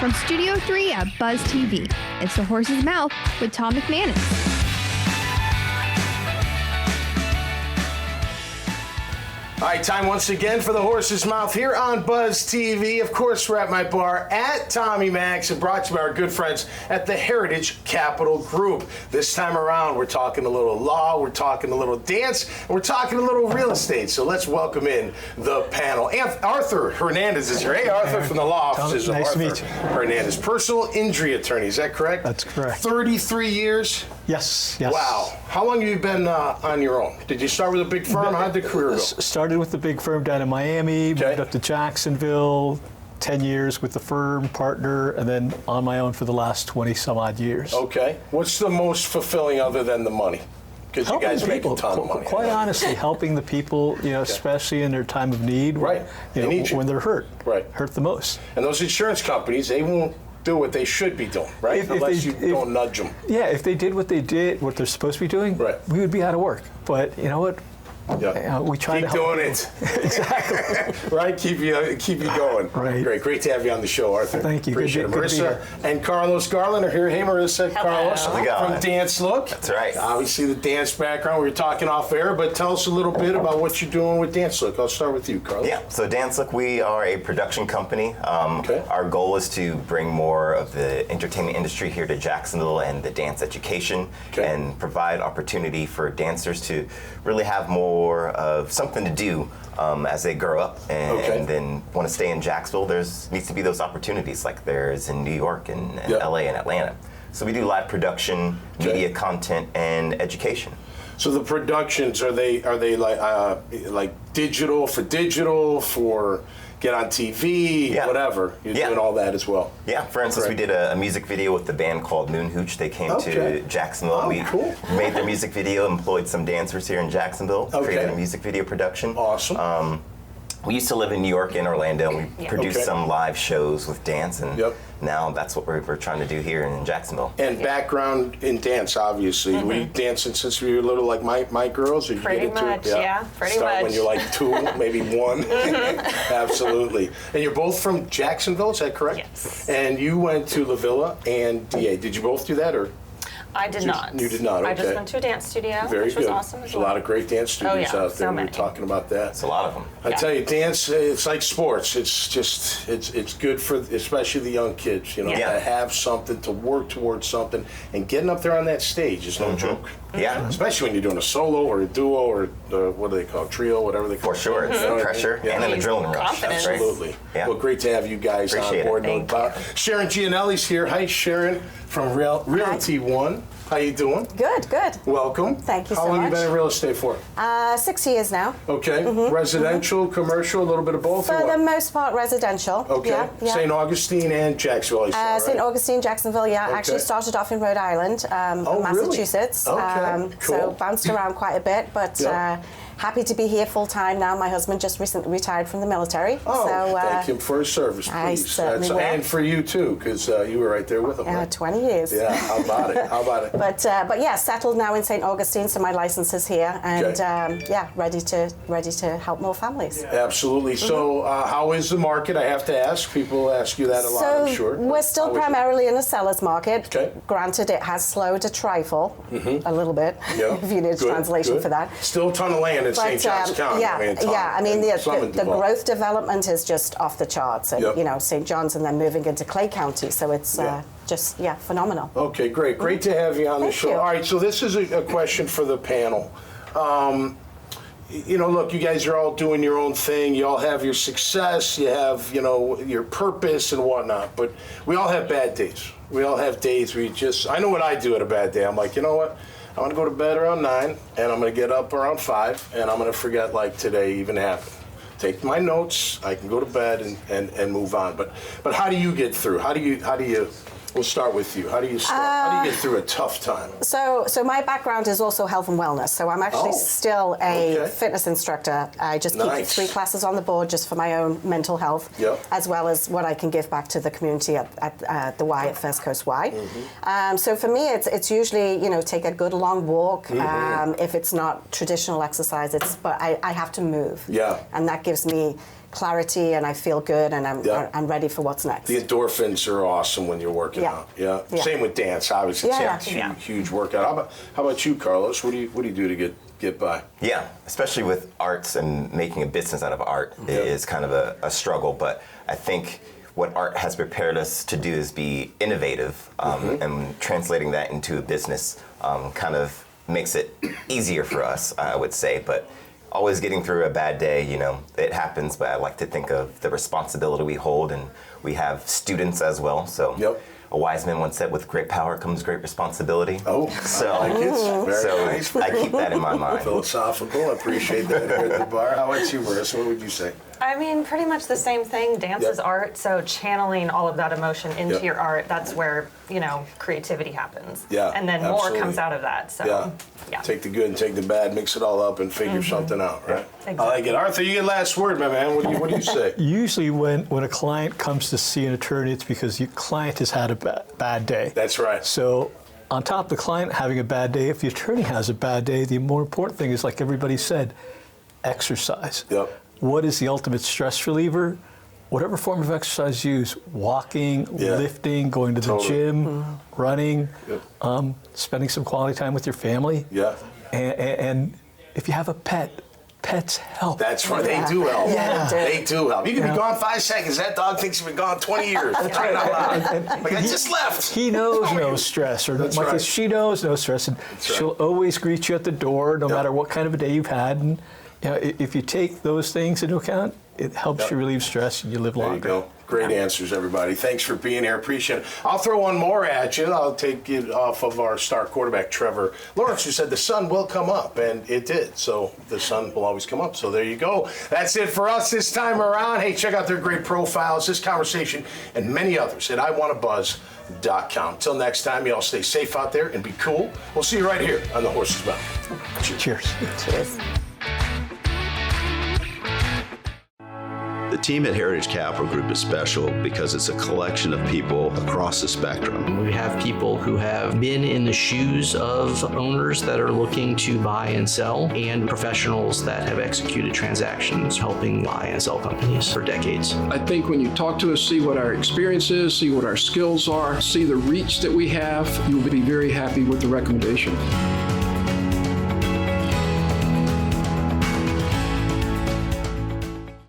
From Studio 3 at Buzz TV, it's The Horse's Mouth with Tom McManus. All right, time once again for The Horse's Mouth here on Buzz TV. Of course, we're at my bar at Tommy Mac's and brought to you by our good friends at the Heritage Capital Group. This time around, we're talking a little law, we're talking a little dance, and we're talking a little real estate. So let's welcome in the panel. Arthur Hernandez is here. Hey, Arthur from the law offices of Arthur Hernandez. Personal injury attorney, is that correct? That's correct. 33 years? Yes. Wow. How long have you been on your own? Did you start with a big firm? How did the career go? Started with the big firm down in Miami, moved up to Jacksonville, 10 years with the firm, partner, and then on my own for the last 20 some odd years. Okay. What's the most fulfilling other than the money? Because you guys make a ton of money. Quite honestly, helping the people, especially in their time of need. Right. When they're hurt. Right. Hurt the most. And those insurance companies, they won't do what they should be doing, right? Unless you don't nudge them. Yeah, if they did what they're supposed to be doing, we would be out of work. But you know what? Yeah. We try to keep doing it. Exactly. Right? Keep you going. Right. Great to have you on the show, Arthur. Thank you. Appreciate it. Good Marisa and Carlos Garland are here. Hey, Marisa. Hello. Carlos from Dance Look. That's right. Obviously the dance background. We were talking off air, but tell us a little bit about what you're doing with Dance Look. I'll start with you, Carlos. Yeah. So Dance Look, we are a production company. Our goal is to bring more of the entertainment industry here to Jacksonville and the dance education and provide opportunity for dancers to really have more of something to do as they grow up and then want to stay in Jacksonville. There's needs to be those opportunities like there's in New York and LA and Atlanta. So we do live production, media content, and education. So the productions, are they like digital for get on TV, whatever? You're doing all that as well. Yeah, for instance, we did a music video with the band called Moon Hooch. They came to Jacksonville. We made their music video, employed some dancers here in Jacksonville, created a music video production. Awesome. We used to live in New York and Orlando, and we produced some live shows with dance, and now that's what we're trying to do here in Jacksonville. And background in dance, obviously. Were you dancing since you were little, like my girls? Or you pretty much, pretty Start much. when you're like 2, maybe 1. Absolutely. And you're both from Jacksonville, is that correct? Yes. And you went to La Villa and DA. Did you both do that, or? I did not. You did not, okay. I just went to a dance studio, which was awesome as well. There's a lot of great dance studios out there. So many. We were talking about that. It's a lot of them. I tell you, dance, it's like sports. It's just, it's good for, especially the young kids, to have something, to work towards something, and getting up there on that stage is no joke. Yeah. Especially when you're doing a solo or a duo or what do they call it, trio, whatever they call it. For sure, it's the pressure and an adrenaline rush. Confidence. Absolutely. Yeah. Well, great to have you guys on board. Thank you. Sharon Giannelli's here. Hi, Sharon from Realty One. How you doing? Good. Welcome. Thank you so How long much. you been in real estate for? 6 years now. Okay. Residential, commercial, a little bit of both? For the most part, residential. Okay. Yeah. St. Augustine and Jacksonville, I saw, St. Augustine, Jacksonville, Actually started off in Rhode Island, Massachusetts. Really? Okay. Cool. So bounced around quite a bit, but happy to be here full time now. My husband just recently retired from the military. Thank him for his service, please. I certainly will. And for you too, because you were right there with him. Right? 20 years. Yeah, how about it? But yeah, settled now in St. Augustine, so my license is here, and ready to help more families. Absolutely. So how is the market? I have to ask. People ask you that a lot, I'm sure. We're still primarily in a seller's market. Okay. Granted, it has slowed a trifle, a little bit, if you need a translation for that. Still a ton of land in St. Johns County. I mean, the growth development is just off the charts, and St. John's, and then moving into Clay County, so it's just phenomenal. Okay, great. Great to have you on the show. All right, so this is a question for the panel. Look, you guys are all doing your own thing. You all have your success. You have, your purpose and whatnot. But we all have bad days. We all have days where I know what I do at a bad day. I'm like, you know what? I'm going to go to bed around 9, and I'm going to get up around 5, and I'm going to forget like today even happened. Take my notes. I can go to bed and move on. But how do you get through? How do you? We'll start with you. How do you start? How do you get through a tough time? So my background is also health and wellness. So I'm actually still a fitness instructor. I just keep 3 classes on the board just for my own mental health, as well as what I can give back to the community at the Y at First Coast Y. So for me, it's usually take a good long walk. If it's not traditional exercise, but I have to move. Yeah. And that gives me clarity and I feel good and I'm ready for what's next. The endorphins are awesome when you're working out. Yeah. Same with dance. Obviously, it's a huge workout. How about you, Carlos? What do you do to get by? Yeah, especially with arts and making a business out of art is kind of a struggle. But I think what art has prepared us to do is be innovative, and translating that into a business kind of makes it easier for us, I would say. But always getting through a bad day, it happens, but I like to think of the responsibility we hold, and we have students as well. So a wise man once said, with great power comes great responsibility. Oh, so I like it. Very nice. I keep that in my mind. Philosophical. I appreciate that here at the bar. How about you, Marisa? What would you say? I mean, pretty much the same thing. Dance is art, so channeling all of that emotion into your art, that's where, creativity happens. Yeah, and then more comes out of that. So, take the good and take the bad, mix it all up, and figure something out, right? Exactly. I like it. Arthur, you get last word, my man. What do you say? Usually when a client comes to see an attorney, it's because your client has had a bad day. That's right. So on top of the client having a bad day, if the attorney has a bad day, the more important thing is, like everybody said, exercise. Yep. What is the ultimate stress reliever? Whatever form of exercise you use, walking, lifting, going to the gym, running, spending some quality time with your family. Yeah. And if you have a pet, pets help. That's right. They do help. Yeah. They do help. You can be gone 5 seconds. That dog thinks you've been gone 20 years. Trying out loud. I just left. He knows no stress. Or she knows no stress. And she'll always greet you at the door, no matter what kind of a day you've had. And if you take those things into account, it helps you relieve stress and you live longer. There you go. Great answers, everybody. Thanks for being here. Appreciate it. I'll throw one more at you. I'll take it off of our star quarterback, Trevor Lawrence, who said the sun will come up, and it did. So the sun will always come up. So there you go. That's it for us this time around. Hey, check out their great profiles, this conversation, and many others at iwannabuzz.com. Until next time, y'all stay safe out there and be cool. We'll see you right here on The Horse's Mouth. Cheers. Cheers. The team at Heritage Capital Group is special because it's a collection of people across the spectrum. We have people who have been in the shoes of owners that are looking to buy and sell, and professionals that have executed transactions helping buy and sell companies for decades. I think when you talk to us, see what our experience is, see what our skills are, see the reach that we have, you'll be very happy with the recommendation.